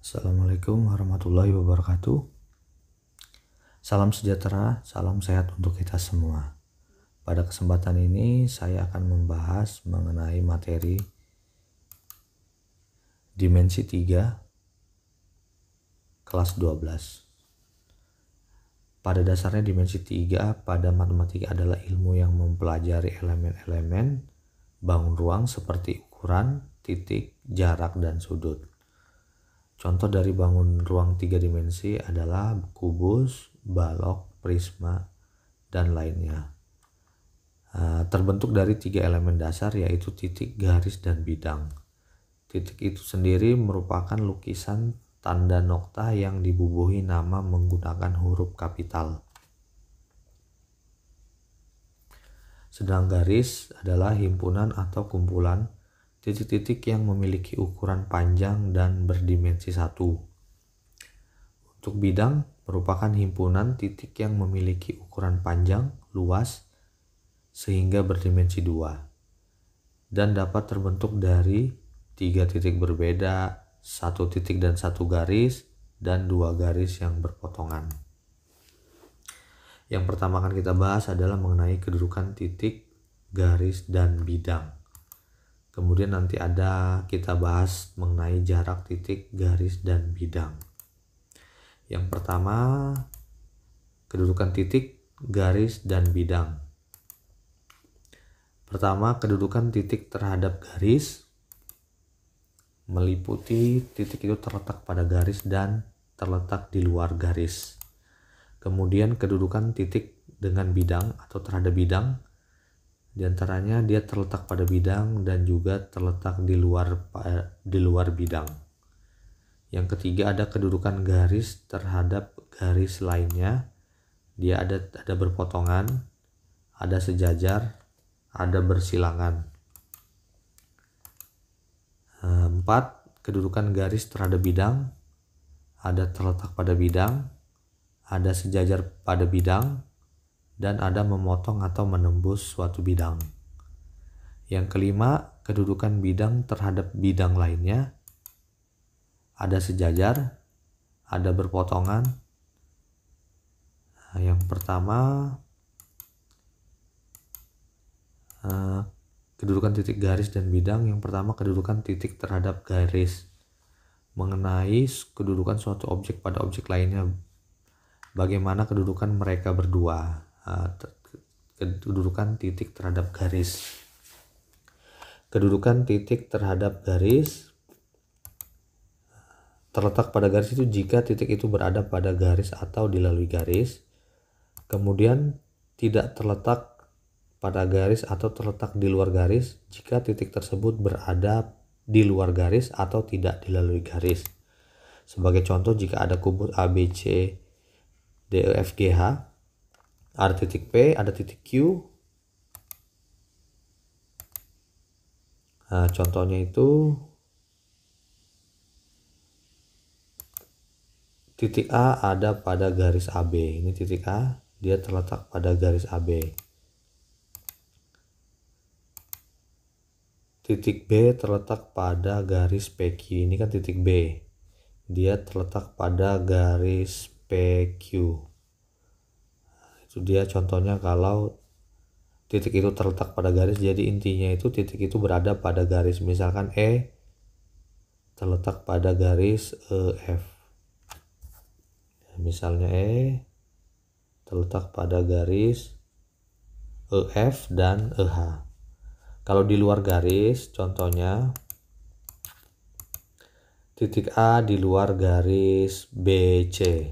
Assalamualaikum warahmatullahi wabarakatuh. Salam sejahtera, salam sehat untuk kita semua. Pada kesempatan ini saya akan membahas mengenai materi Dimensi 3 kelas 12. Pada dasarnya Dimensi 3 pada matematika adalah ilmu yang mempelajari elemen-elemen bangun ruang seperti ukuran, titik, jarak, dan sudut. Contoh dari bangun ruang 3 dimensi adalah kubus, balok, prisma, dan lainnya. Terbentuk dari 3 elemen dasar yaitu titik, garis, dan bidang. Titik itu sendiri merupakan lukisan tanda nokta yang dibubuhi nama menggunakan huruf kapital. Sedang garis adalah himpunan atau kumpulan titik-titik yang memiliki ukuran panjang dan berdimensi 1. Untuk bidang merupakan himpunan titik yang memiliki ukuran panjang, luas, sehingga berdimensi 2. Dan dapat terbentuk dari 3 titik berbeda, 1 titik dan 1 garis, dan 2 garis yang berpotongan. Yang pertama akan kita bahas adalah mengenai kedudukan titik, garis, dan bidang. Kemudian nanti kita bahas mengenai jarak titik, garis, dan bidang. Yang pertama, kedudukan titik, garis, dan bidang. Pertama, kedudukan titik terhadap garis meliputi titik itu terletak pada garis dan terletak di luar garis. Kemudian kedudukan titik dengan bidang atau terhadap bidang, di antaranya dia terletak pada bidang dan juga terletak di luar bidang. Yang ketiga ada kedudukan garis terhadap garis lainnya. Dia ada berpotongan, ada sejajar, ada bersilangan. 4. Kedudukan garis terhadap bidang. Ada terletak pada bidang, ada sejajar pada bidang, dan ada memotong atau menembus suatu bidang. Yang kelima, kedudukan bidang terhadap bidang lainnya. Ada sejajar, ada berpotongan. Yang pertama, kedudukan titik, garis, dan bidang. Yang pertama, kedudukan titik terhadap garis. Mengenai kedudukan suatu objek pada objek lainnya. Bagaimana kedudukan mereka berdua. Kedudukan titik terhadap garis. Kedudukan titik terhadap garis terletak pada garis itu jika titik itu berada pada garis atau dilalui garis. Kemudian tidak terletak pada garis atau terletak di luar garis jika titik tersebut berada di luar garis atau tidak dilalui garis. Sebagai contoh, jika ada kubus ABC DEFGH, ada titik P, ada titik Q. Nah, contohnya itu titik A ada pada garis AB. Ini titik A, dia terletak pada garis AB. Titik B terletak pada garis PQ. Ini kan titik B. Dia terletak pada garis PQ. Itu dia contohnya kalau titik itu terletak pada garis, jadi intinya itu titik itu berada pada garis. Misalkan E terletak pada garis EF. Misalnya E terletak pada garis EF dan EH. Kalau di luar garis, contohnya titik A di luar garis BC.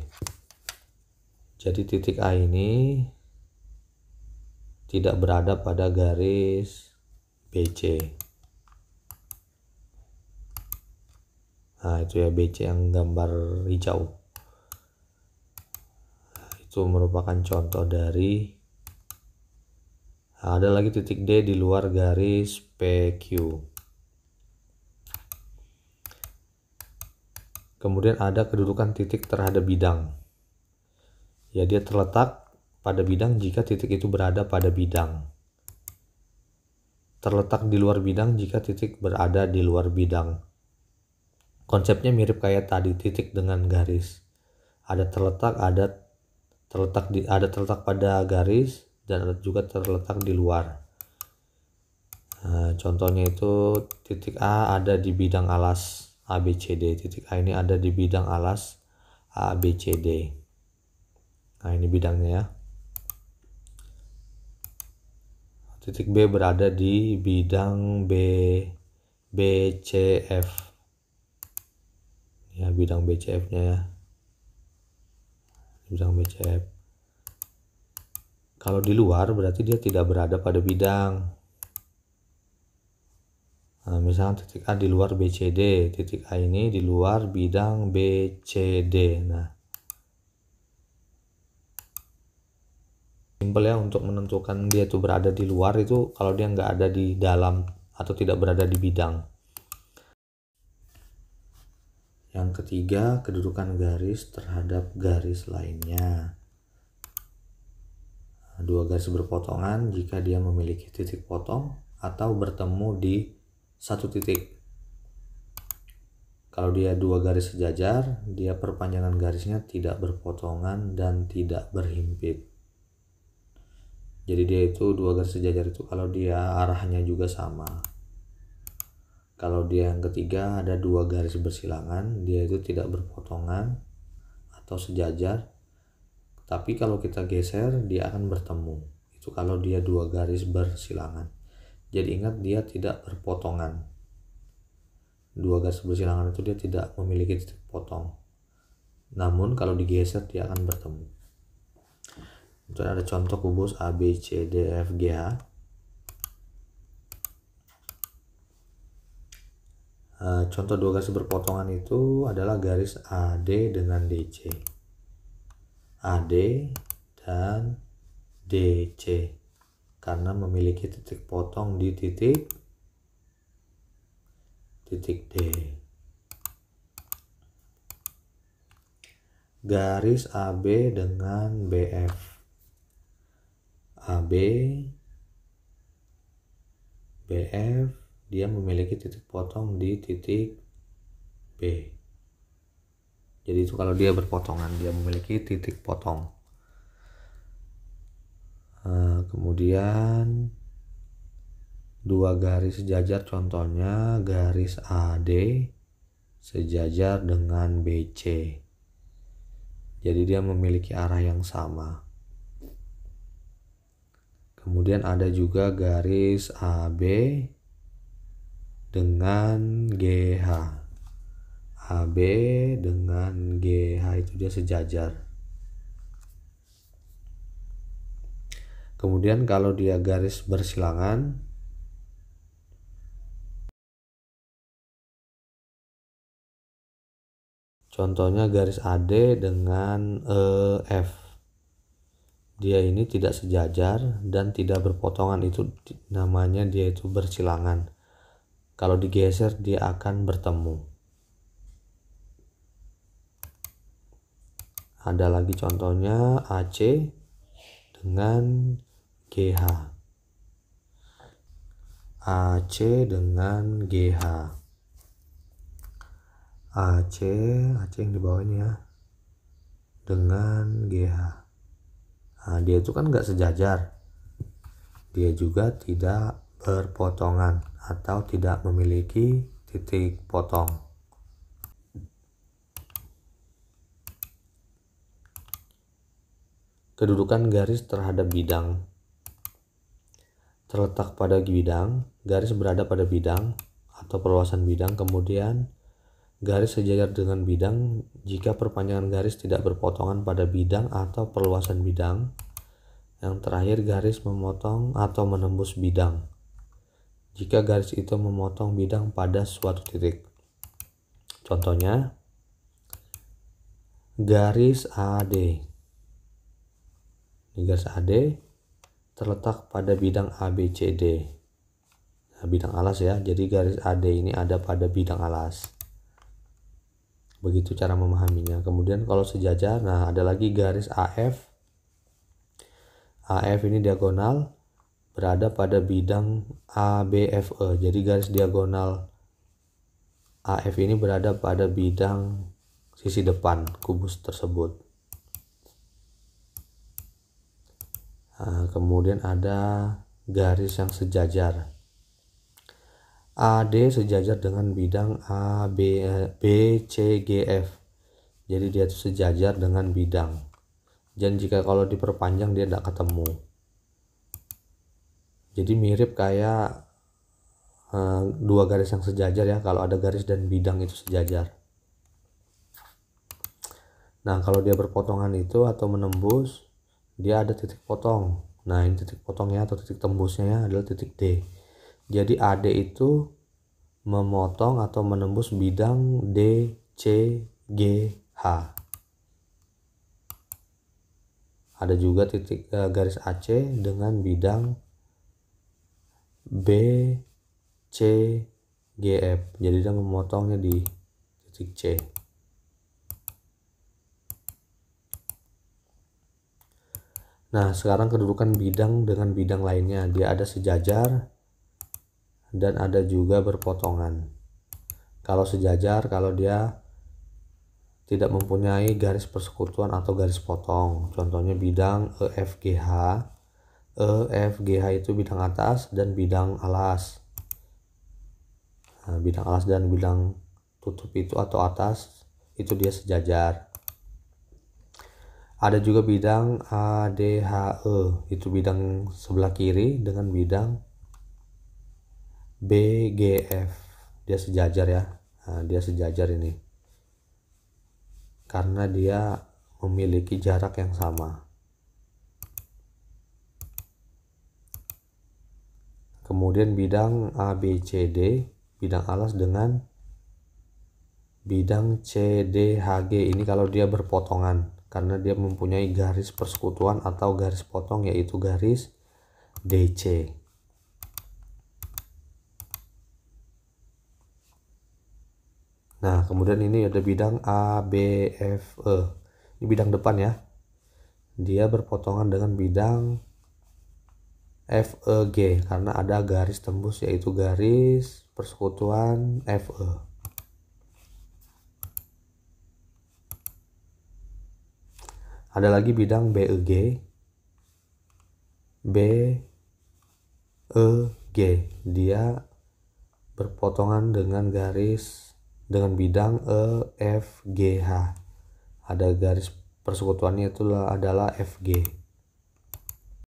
Jadi titik A ini tidak berada pada garis BC. Nah, itu ya BC yang gambar hijau. Itu merupakan contoh dari. Ada lagi titik D di luar garis PQ. Kemudian ada kedudukan titik terhadap bidang. Ya, dia terletak pada bidang jika titik itu berada pada bidang. Terletak di luar bidang jika titik berada di luar bidang. Konsepnya mirip kayak tadi, titik dengan garis. Ada terletak pada garis dan ada juga terletak di luar. Nah, contohnya itu titik A ada di bidang alas ABCD, titik A ini ada di bidang alas ABCD. Nah, ini bidangnya ya. Titik B berada di bidang BCF. Ya, bidang BCF-nya ya. Bidang BCF. Kalau di luar berarti dia tidak berada pada bidang. Nah, misalnya titik A di luar BCD, titik A ini di luar bidang BCD. Nah, simpel ya untuk menentukan dia itu berada di luar itu kalau dia nggak ada di dalam atau tidak berada di bidang. Yang ketiga, kedudukan garis terhadap garis lainnya. Dua garis berpotongan jika dia memiliki titik potong atau bertemu di satu titik. Kalau dia dua garis sejajar, dia perpanjangan garisnya tidak berpotongan dan tidak berhimpit. Jadi dia itu dua garis sejajar itu kalau dia arahnya juga sama. Kalau dia yang ketiga ada dua garis bersilangan, dia itu tidak berpotongan atau sejajar. Tapi kalau kita geser dia akan bertemu. Itu kalau dia dua garis bersilangan. Jadi ingat dia tidak berpotongan. Dua garis bersilangan itu dia tidak memiliki titik potong. Namun kalau digeser dia akan bertemu. Untuk ada contoh kubus A, B, C, D, F, G, H. Contoh dua garis berpotongan itu adalah garis AD dengan DC. AD dan DC karena memiliki titik potong di titik D. Garis AB dengan BF. AB BF dia memiliki titik potong di titik B. Jadi itu kalau dia berpotongan, dia memiliki titik potong. Kemudian dua garis sejajar, contohnya garis AD sejajar dengan BC. Jadi dia memiliki arah yang sama. Kemudian ada juga garis AB dengan GH. AB dengan GH itu dia sejajar. Kemudian kalau dia garis bersilangan, contohnya garis AD dengan EF. Dia ini tidak sejajar dan tidak berpotongan, itu namanya dia itu bersilangan. Kalau digeser dia akan bertemu. Ada lagi contohnya AC dengan GH. AC dengan GH. AC yang di bawah ini ya. Dengan GH. Nah, dia itu kan nggak sejajar. Dia juga tidak berpotongan atau tidak memiliki titik potong. Kedudukan garis terhadap bidang. Terletak pada bidang, garis berada pada bidang atau perluasan bidang, kemudian garis sejajar dengan bidang jika perpanjangan garis tidak berpotongan pada bidang atau perluasan bidang. Yang terakhir garis memotong atau menembus bidang jika garis itu memotong bidang pada suatu titik. Contohnya garis AD. Ini garis AD terletak pada bidang ABCD. Nah, bidang alas ya. Jadi garis AD ini ada pada bidang alas. Begitu cara memahaminya. Kemudian kalau sejajar, nah ada lagi garis AF. AF ini diagonal berada pada bidang ABFE. Jadi garis diagonal AF ini berada pada bidang sisi depan kubus tersebut. Kemudian ada garis yang sejajar. AD sejajar dengan bidang BCGF. Jadi dia itu sejajar dengan bidang. Dan jika kalau diperpanjang dia tidak ketemu. Jadi mirip kayak dua garis yang sejajar ya, kalau ada garis dan bidang itu sejajar. Nah, kalau dia berpotongan itu atau menembus, dia ada titik potong. Nah, ini titik potongnya atau titik tembusnya ya adalah titik D. Jadi AD itu memotong atau menembus bidang D, C, G, H. Ada juga titik garis AC dengan bidang B, C, G, F. Jadi dia memotongnya di titik C. Nah, sekarang kedudukan bidang dengan bidang lainnya. Dia ada sejajar dan ada juga berpotongan. Kalau sejajar, kalau dia tidak mempunyai garis persekutuan atau garis potong. Contohnya bidang EFGH. EFGH itu bidang atas dan bidang alas. Nah, bidang alas dan bidang tutup itu atau atas itu dia sejajar. Ada juga bidang ADHE, itu bidang sebelah kiri dengan bidang BGF. Dia sejajar ya. Nah, dia sejajar ini. Karena dia memiliki jarak yang sama. Kemudian bidang ABCD, bidang alas dengan bidang CDHG. Ini kalau dia berpotongan. Karena dia mempunyai garis persekutuan atau garis potong, yaitu garis DC. Nah, kemudian ini ada bidang ABFE. Ini bidang depan ya. Dia berpotongan dengan bidang FEG karena ada garis tembus, yaitu garis persekutuan FE. Ada lagi bidang BEG. BEG dia berpotongan dengan garis dengan bidang EFGH. Ada garis persekutuannya itulah adalah FG.